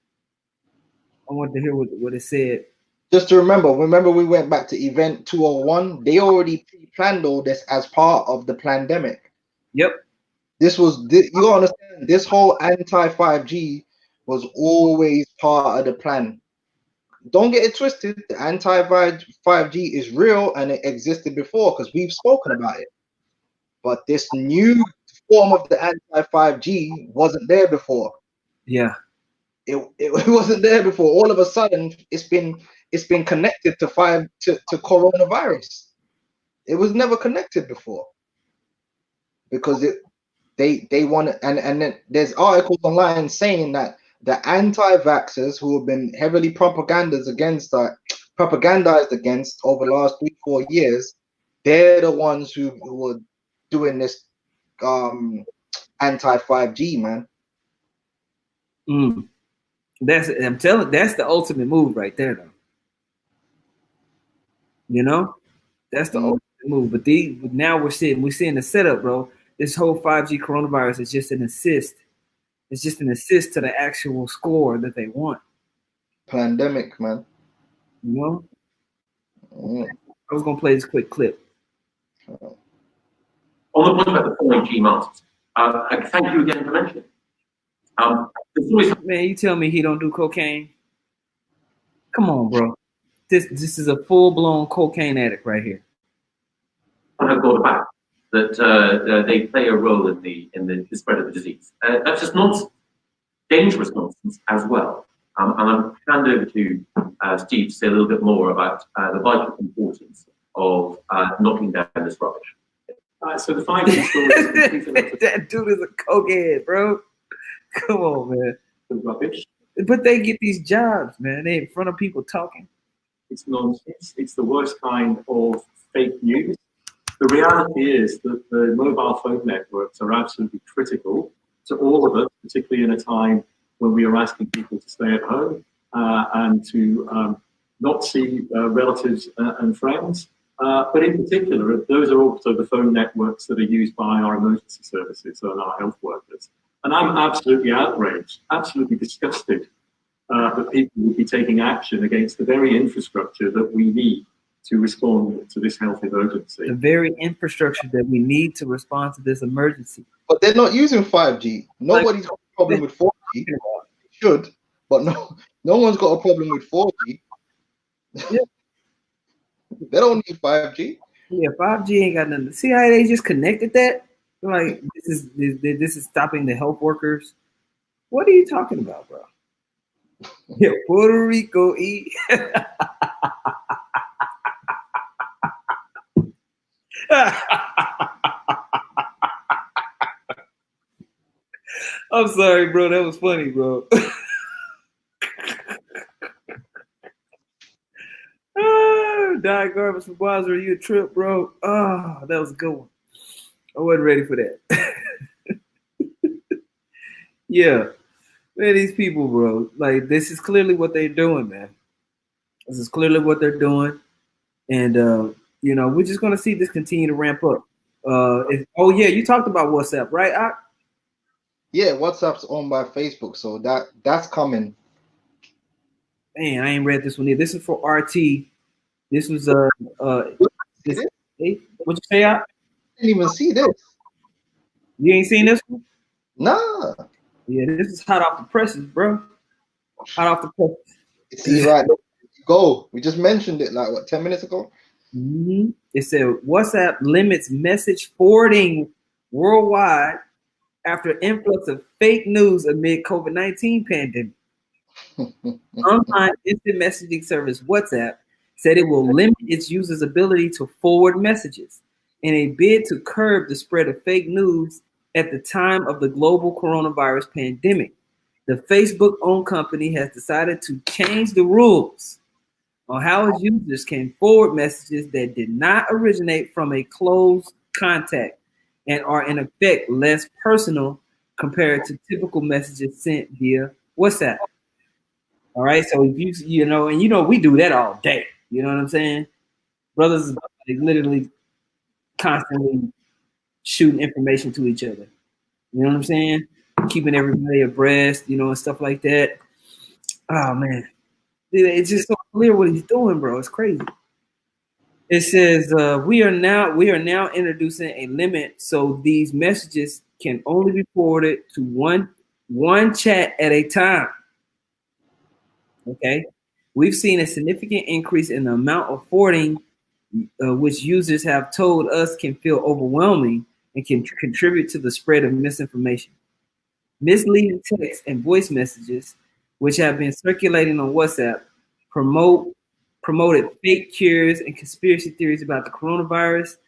A: I wanted to hear what it said.
B: Just to remember we went back to Event 201. They already planned all this as part of the pandemic.
A: Yep.
B: You understand, this whole anti-5G was always part of the plan. Don't get it twisted. The anti-5G is real and it existed before because we've spoken about it. But this new form of the anti-5G wasn't there before.
A: Yeah.
B: It wasn't there before. All of a sudden, it's been connected to coronavirus. It was never connected before because they want it, and then there's articles online saying that the anti-vaxxers who have been heavily propagandized against over the last 3-4 years, they're the ones who were doing this anti-5G, man.
A: That's the ultimate move right there, though. That's the ultimate move. But now we're seeing the setup, bro. This whole 5G coronavirus is just an assist. It's just an assist to the actual score that they want.
B: Pandemic, man.
A: I was gonna play this quick clip.
K: On the point about the 4G masks, thank you again for mentioning.
A: Man, you tell me he don't do cocaine? Come on, bro. This is a full-blown cocaine addict right here.
K: I have thought about that they play a role in the spread of the disease. That's just nonsense, dangerous nonsense as well. And I'm hand over to Steve to say a little bit more about the vital importance of knocking down this rubbish.
C: So the 5G story.
A: That dude is a cokehead, bro. Come on, man.
C: The rubbish.
A: But they get these jobs, man. They in front of people talking.
C: It's nonsense. It's the worst kind of fake news. The reality is that the mobile phone networks are absolutely critical to all of us, particularly in a time when we are asking people to stay at home and to not see relatives and friends. But in particular, those are also the phone networks that are used by our emergency services and our health workers. And I'm absolutely outraged, absolutely disgusted that people would be taking action against the very infrastructure that we need
K: to respond to this health emergency.
A: The very infrastructure that we need to respond to this emergency.
B: But they're not using 5G. Nobody's got a problem with 4G. They should, but no one's got a problem with 4G.
A: Yeah.
B: They don't need 5G.
A: Yeah, 5G ain't got nothing. See how they just connected that? Like this is stopping the health workers. What are you talking about, bro? Yeah, Puerto Rico eat. I'm sorry, bro. That was funny, bro. Diet garbage for Bowser, you a trip, bro. Oh, that was a good one. I wasn't ready for that. Yeah. Man, these people, bro, like this is clearly what they're doing, man. This is clearly what they're doing. And you know, we're just gonna see this continue to ramp up. Oh yeah, you talked about WhatsApp, right?
B: Yeah, WhatsApp's owned by Facebook, so that's coming.
A: Man, I ain't read this one either. This is for RT. This was what'd you say? I
B: didn't even see this.
A: You ain't seen this one?
B: Nah.
A: Yeah, this is hot off the presses, bro. Hot off the presses.
B: See, right. Go. We just mentioned it like what 10 minutes ago.
A: Mm-hmm. It said WhatsApp limits message forwarding worldwide after influx of fake news amid COVID-19 pandemic. Online instant messaging service WhatsApp said it will limit its users' ability to forward messages in a bid to curb the spread of fake news at the time of the global coronavirus pandemic. The Facebook-owned company has decided to change the rules on how its users can forward messages that did not originate from a close contact and are in effect less personal compared to typical messages sent via WhatsApp. All right, so if you know, and you know, we do that all day. You know what I'm saying? Brothers, they literally constantly shooting information to each other. You know what I'm saying? Keeping everybody abreast, you know, and stuff like that. Oh man, it's just so clear what he's doing, bro. It's crazy. It says we are now introducing a limit so these messages can only be forwarded to one chat at a time. Okay, we've seen a significant increase in the amount of forwarding, which users have told us can feel overwhelming and can contribute to the spread of misinformation. Misleading text and voice messages, which have been circulating on WhatsApp, promoted fake cures and conspiracy theories about the coronavirus.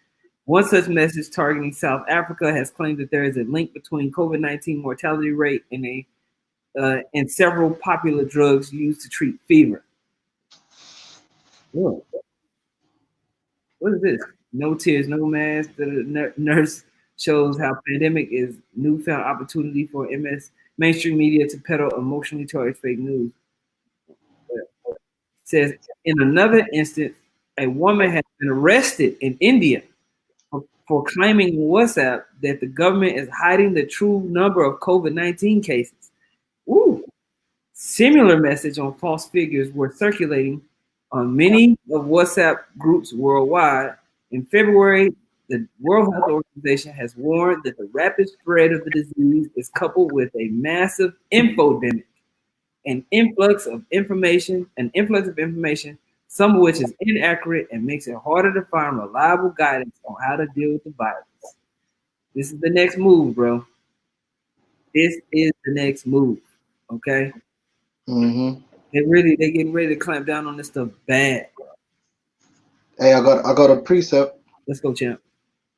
A: One such message targeting South Africa has claimed that there is a link between COVID-19 mortality rate and several popular drugs used to treat fever. Whoa. What is this? No tears, no mask. The nurse shows how pandemic is newfound opportunity for mainstream media to peddle emotionally charged fake news. It says in another instance, a woman has been arrested in India for claiming on WhatsApp that the government is hiding the true number of COVID-19 cases. Ooh. Similar message on false figures were circulating on many of WhatsApp groups worldwide. In February, the World Health Organization has warned that the rapid spread of the disease is coupled with a massive infodemic, an influx of information, some of which is inaccurate and makes it harder to find reliable guidance on how to deal with the virus. This is the next move, bro. This is the next move. Okay.
B: Mm-hmm.
A: They're getting ready to clamp down on this stuff bad.
B: Hey, I got a precept.
A: Let's go, champ.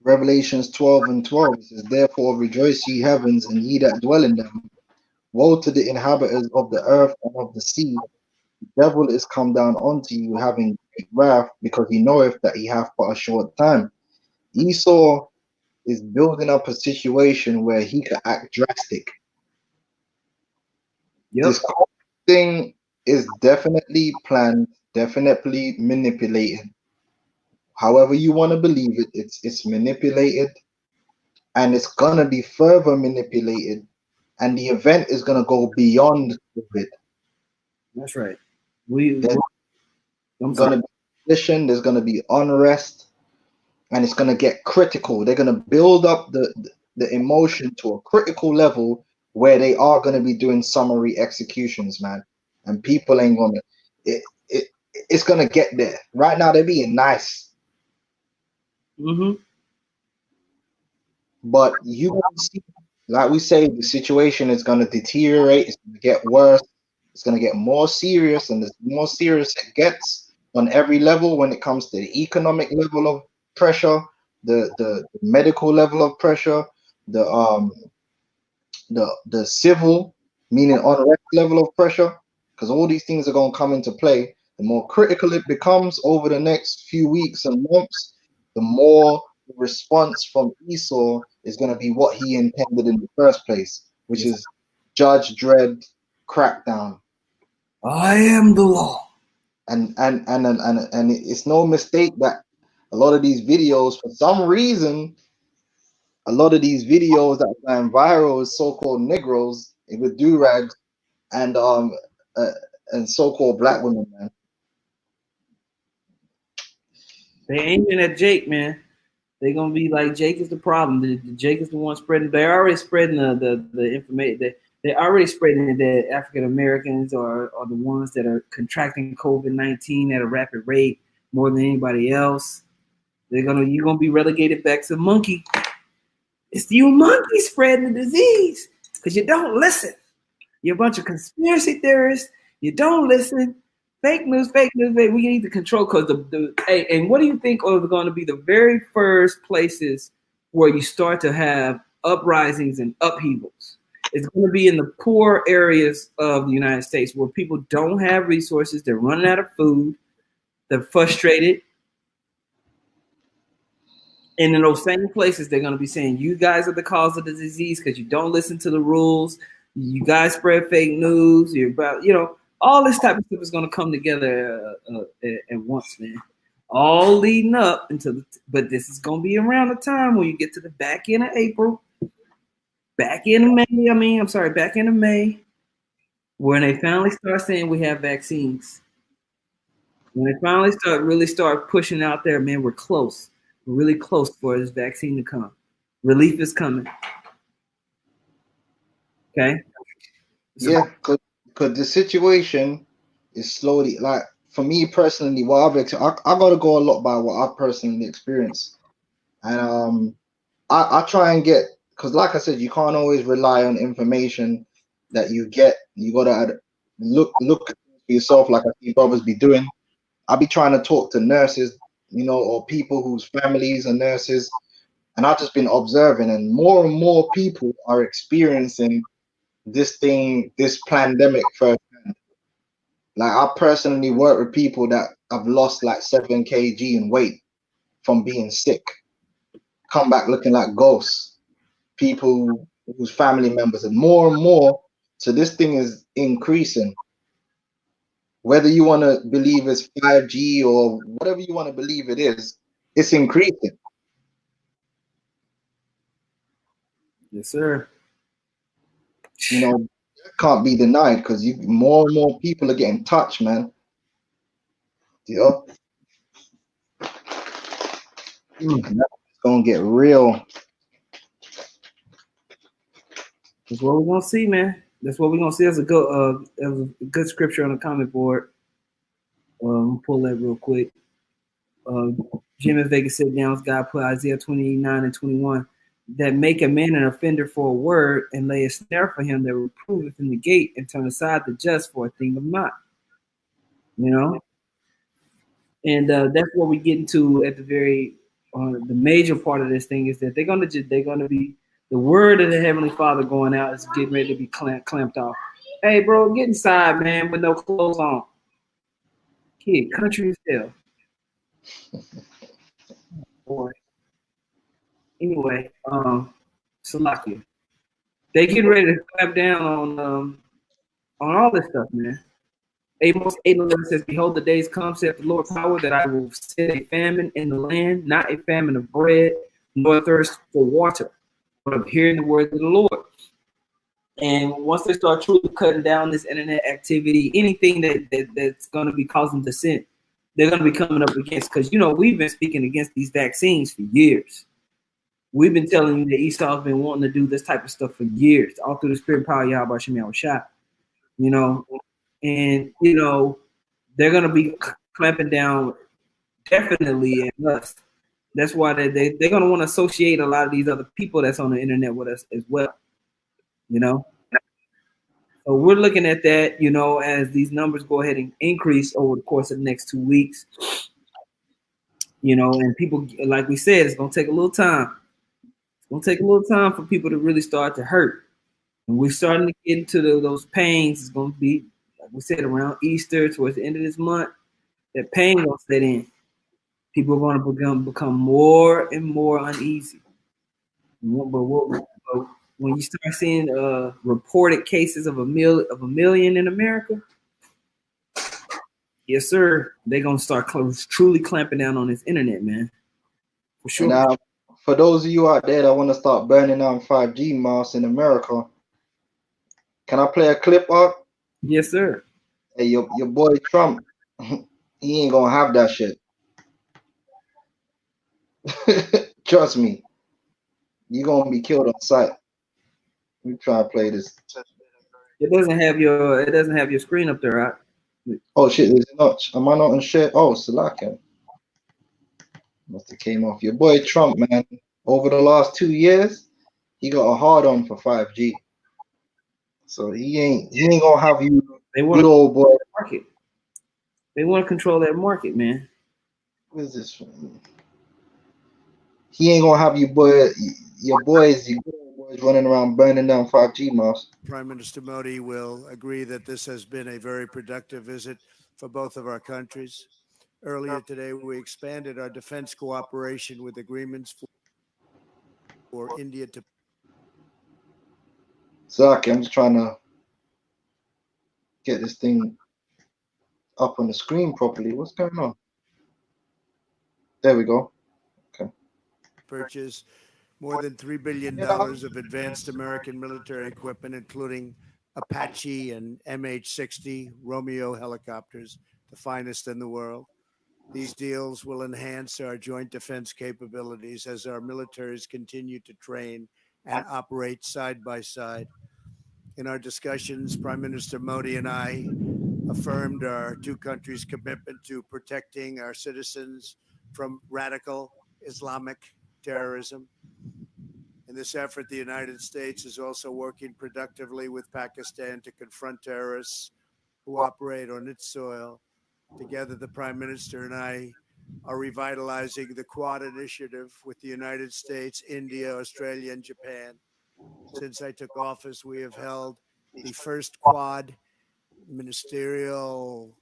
B: Revelations 12:12 says, "Therefore rejoice, ye heavens, and ye that dwell in them. Woe to the inhabitants of the earth and of the sea. The devil is come down unto you, having great wrath, because he knoweth that he hath but a short time." Esau is building up a situation where he could act drastic.
A: Yep.
B: This thing is definitely planned, definitely manipulated. However you want to believe it, it's manipulated, and it's gonna be further manipulated, and the event is gonna go beyond COVID.
A: That's right.
B: opposition, there's going to be unrest, and it's going to get critical. They're going to build up the emotion to a critical level where they are going to be doing summary executions, man. And people ain't going to, it's going to get there. Right now, they're being nice. But you going to see, like we say, the situation is going to deteriorate. It's going to get worse. It's going to get more serious, and the more serious it gets on every level when it comes to the economic level of pressure, the medical level of pressure, the civil, meaning unrest level of pressure, because all these things are going to come into play. The more critical it becomes over the next few weeks and months, the more the response from Esau is going to be what he intended in the first place, which is Judge Dredd crackdown.
A: I am the law.
B: And it's no mistake that a lot of these videos, for some reason, a lot of these videos that are going viral is so-called Negroes with do-rags and so-called black women, man.
A: They aiming at Jake, man. They're gonna be like, Jake is the problem. Jake is the one spreading. They're already spreading the information. They're already spreading that African Americans are the ones that are contracting COVID-19 at a rapid rate more than anybody else. You're gonna be relegated back to monkey. It's you monkeys spreading the disease because you don't listen. You're a bunch of conspiracy theorists. You don't listen. Fake news. We need to control, because hey, and what do you think are going to be the very first places where you start to have uprisings and upheavals? It's going to be in the poor areas of the United States where people don't have resources. They're running out of food. They're frustrated. And in those same places, they're going to be saying, you guys are the cause of the disease because you don't listen to the rules. You guys spread fake news. You're about, all this type of stuff is going to come together at once, man. All leading up but this is going to be around the time when you get to the back end of April, back end of May, when they finally start saying we have vaccines. When they finally start pushing out there, man, we're close. We're really close for this vaccine to come. Relief is coming. Okay?
B: Yeah, because the situation is slowly, like, for me personally, what I got to go a lot by what I personally experienced. And I try and get, because like I said, you can't always rely on information that you get. You got to look for yourself, like I see brothers be doing. I be trying to talk to nurses, or people whose families are nurses. And I've just been observing, and more people are experiencing this pandemic firsthand. Like, I personally work with people that have lost like 7 kg in weight from being sick, come back looking like ghosts. People whose family members, and more. So this thing is increasing. Whether you want to believe it's 5G or whatever you want to believe it is, it's increasing.
A: Yes, sir.
B: Can't be denied, because more and more people are getting touched, man. It's gonna get real.
A: That's what we're gonna see, man. That's what we're gonna see. As a good scripture on the comment board. Pull that real quick. Jim and Vegas said down, God put Isaiah 29 and 21. That make a man an offender for a word, and lay a snare for him that reproveth in the gate, and turn aside the just for a thing of naught. And that's what we get into at the very the major part of this thing, is that they're gonna be, the word of the Heavenly Father going out is getting ready to be clamped off. Hey, bro, get inside, man, with no clothes on. Kid, country as hell. Boy. Anyway, Salakia. They getting ready to clamp down on all this stuff, man. Amos 8:11 says, "Behold, the days come, saith the Lord power, that I will send a famine in the land, not a famine of bread, nor a thirst for water, but of hearing the word of the Lord." And once they start truly cutting down this internet activity, anything that's going to be causing dissent, they're going to be coming up against, because, you know, we've been speaking against these vaccines for years. We've been telling you that Esau's been wanting to do this type of stuff for years, all through the spirit and power of Yahweh Shem Yahushua, you know, and, you know, they're going to be clamping down definitely at us. That's why they're going to want to associate a lot of these other people that's on the internet with us as well, you know. So we're looking at that, you know, as these numbers go ahead and increase over the course of the next 2 weeks, you know, and people, like we said, it's going to take a little time. It's going to take a little time for people to really start to hurt. And we're starting to get into those pains. It's going to be, like we said, around Easter, towards the end of this month, that pain going to set in. People are going to become more and more uneasy. But when you start seeing reported cases of a million in America, yes, sir, they're going to start truly clamping down on this internet, man. For sure.
B: Now, for those of you out there that want to start burning down 5G masts in America, can I play a clip up?
A: Yes, sir.
B: Hey, your boy Trump, he ain't going to have that shit. Trust me. You're going to be killed on sight. Let me try to play this.
A: It doesn't have your screen up there, right?
B: Oh shit, is it not? Am I not on share? Oh, Salaka. Must have came off. Your boy Trump, man, over the last 2 years, he got a hard on for 5G. So he ain't gonna have you.
A: They want
B: good old boy
A: market. They want to control that market, man.
B: What is this from? He ain't gonna have your boys running around burning down 5G masts.
L: Prime Minister Modi will agree that this has been a very productive visit for both of our countries. Earlier today, we expanded our defense cooperation with agreements for India to.
B: Zaki, I'm just trying to get this thing up on the screen properly. What's going on? There we go. Okay.
L: Purchase more than $3 billion of advanced American military equipment, including Apache and MH-60 Romeo helicopters, the finest in the world. These deals will enhance our joint defense capabilities as our militaries continue to train and operate side by side. In our discussions, Prime Minister Modi and I affirmed our two countries' commitment to protecting our citizens from radical Islamic terrorism. In this effort, the United States is also working productively with Pakistan to confront terrorists who operate on its soil. Together, the Prime Minister and I are revitalizing the Quad initiative with the United States, India, Australia, and Japan. Since I took office, we have held the first Quad ministerial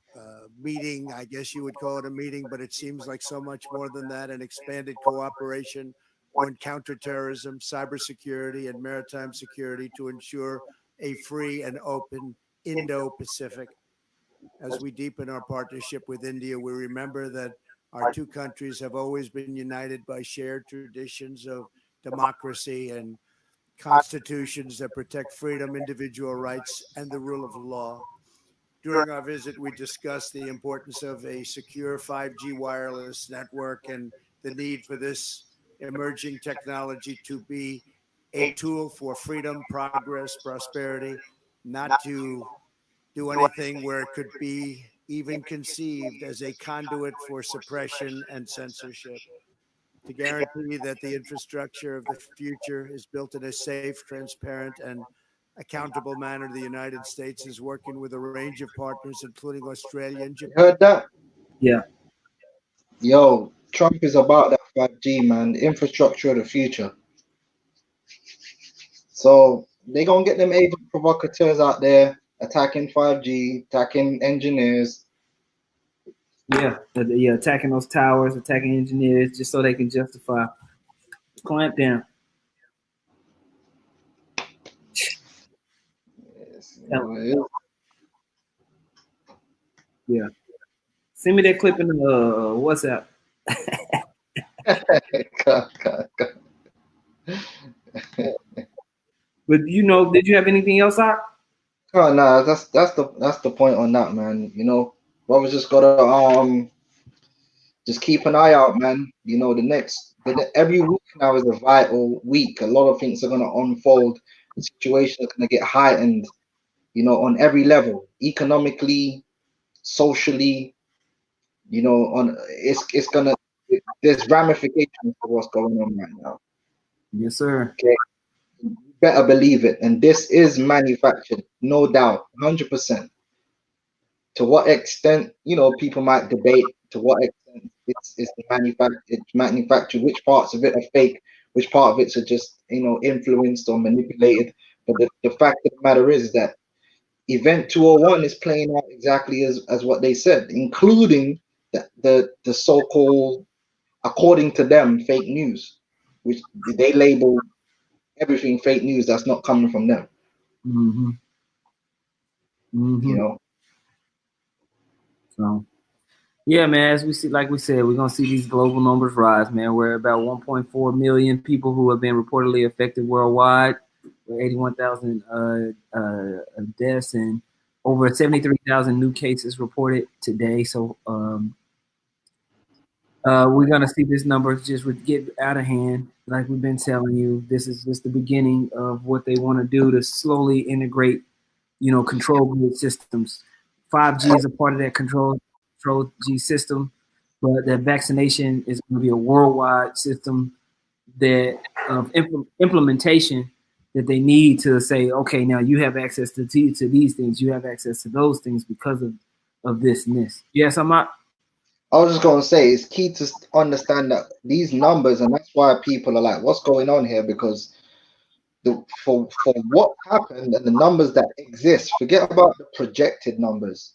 L: meeting. I guess you would call it a meeting, but it seems like so much more than that, an expanded cooperation on counterterrorism, cybersecurity, and maritime security to ensure a free and open Indo-Pacific. As we deepen our partnership with India, we remember that our two countries have always been united by shared traditions of democracy and constitutions that protect freedom, individual rights, and the rule of law. During our visit, we discussed the importance of a secure 5G wireless network and the need for this emerging technology to be a tool for freedom, progress, prosperity, not to do anything where it could be even conceived as a conduit for suppression and censorship. To guarantee that the infrastructure of the future is built in a safe, transparent, and accountable manner, the United States is working with a range of partners, including Australia and Japan.
B: Heard that?
A: Yeah.
B: Yo, Trump is about that 5G, man, the infrastructure of the future. So they're going to get them agent provocateurs out there attacking 5G, attacking engineers.
A: Yeah, attacking those towers, attacking engineers, just so they can justify clamp down. Yeah. Send me that clip in the WhatsApp. But you know, did you have anything else, Doc?
B: Oh no, that's the point on that, man. You know, brothers just gotta just keep an eye out, man. You know, every week now is a vital week. A lot of things are going to unfold. The situation is going to get heightened, you know, on every level, economically, socially, you know, there's ramifications for what's going on right now.
A: Yes, sir.
B: Okay. You better believe it. And this is manufactured, no doubt, 100%. To what extent, you know, people might debate to what extent it's manufactured, which parts of it are fake, which part of it's are just, you know, influenced or manipulated. But the fact of the matter is that Event 201 is playing out exactly as what they said, including the so-called, according to them, fake news, which they label everything fake news that's not coming from them.
A: Mm-hmm. Mm-hmm.
B: You know.
A: So, yeah, man, as we see, like we said, we're going to see these global numbers rise, man. We're about 1.4 million people who have been reportedly affected worldwide, with 81,000 deaths and over 73,000 new cases reported today. So we're going to see this number just get out of hand. Like we've been telling you, this is just the beginning of what they want to do to slowly integrate, you know, control grid systems. 5G is a part of that control G system, but that vaccination is going to be a worldwide system that implementation that they need to say, okay, now you have access to these things, you have access to those things because of this and this. Yes, I
B: was just going to say it's key to understand that these numbers, and that's why people are like, what's going on here? Because for what happened and the numbers that exist, forget about the projected numbers.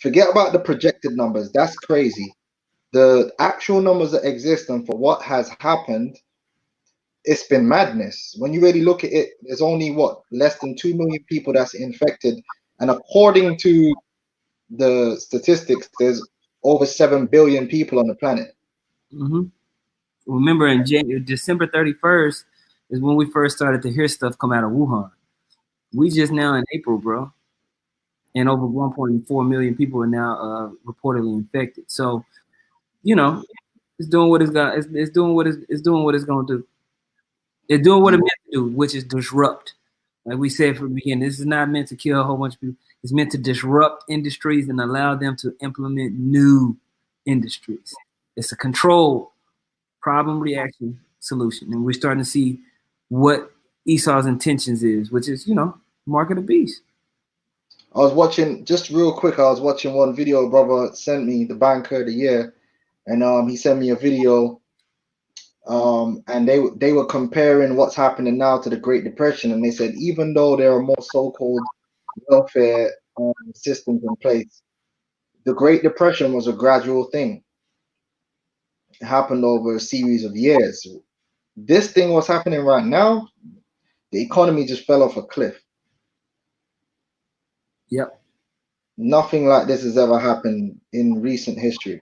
B: Forget about the projected numbers. That's crazy. The actual numbers that exist and for what has happened, it's been madness. When you really look at it, there's only less than 2 million people that's infected. And according to the statistics, there's over 7 billion people on the planet.
A: Mm-hmm. Remember, in December 31st is when we first started to hear stuff come out of Wuhan. We just now in April, bro. And over 1.4 million people are now reportedly infected. So, you know, it's doing what it's got. It's doing what it's going to do. It's doing what it meant to do, which is disrupt. Like we said from the beginning, this is not meant to kill a whole bunch of people. It's meant to disrupt industries and allow them to implement new industries. It's a control, problem, reaction, solution. And we're starting to see what Esau's intentions is, which is, you know, mark of the beast.
B: I was watching, just real quick, I was watching one video brother sent me, the banker of the year, and he sent me a video, and they were comparing what's happening now to the Great Depression, and they said even though there are more so-called welfare systems in place, the Great Depression was a gradual thing. It happened over a series of years. This thing what's happening right now, the economy just fell off a cliff.
A: Yep.
B: Nothing like this has ever happened in recent history.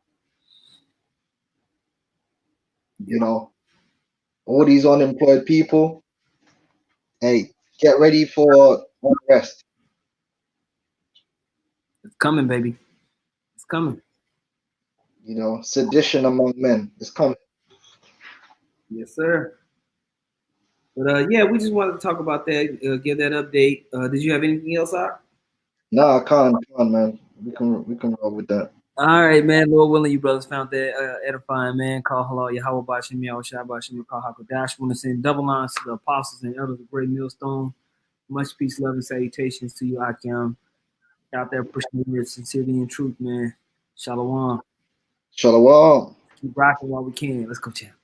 B: You know, all these unemployed people, hey, get ready for unrest.
A: It's coming, baby. It's coming.
B: You know, sedition among men is coming.
A: Yes, sir. But yeah, we just wanted to talk about that, give that update. Did you have anything else, Doc?
B: No, I can't, man. We can roll with that.
A: All right, man. Lord willing, you brothers found that edifying, man. Call halal Yahweh Bashim Yahweh Shai Bashim Call Hakodash. Want to send double lines to the apostles and elders of Great Millstone. Much peace, love, and salutations to you, Akim. Out there pushing your sincerity and truth, man. Shalom.
B: Shalom.
A: Keep rocking while we can. Let's go, champ.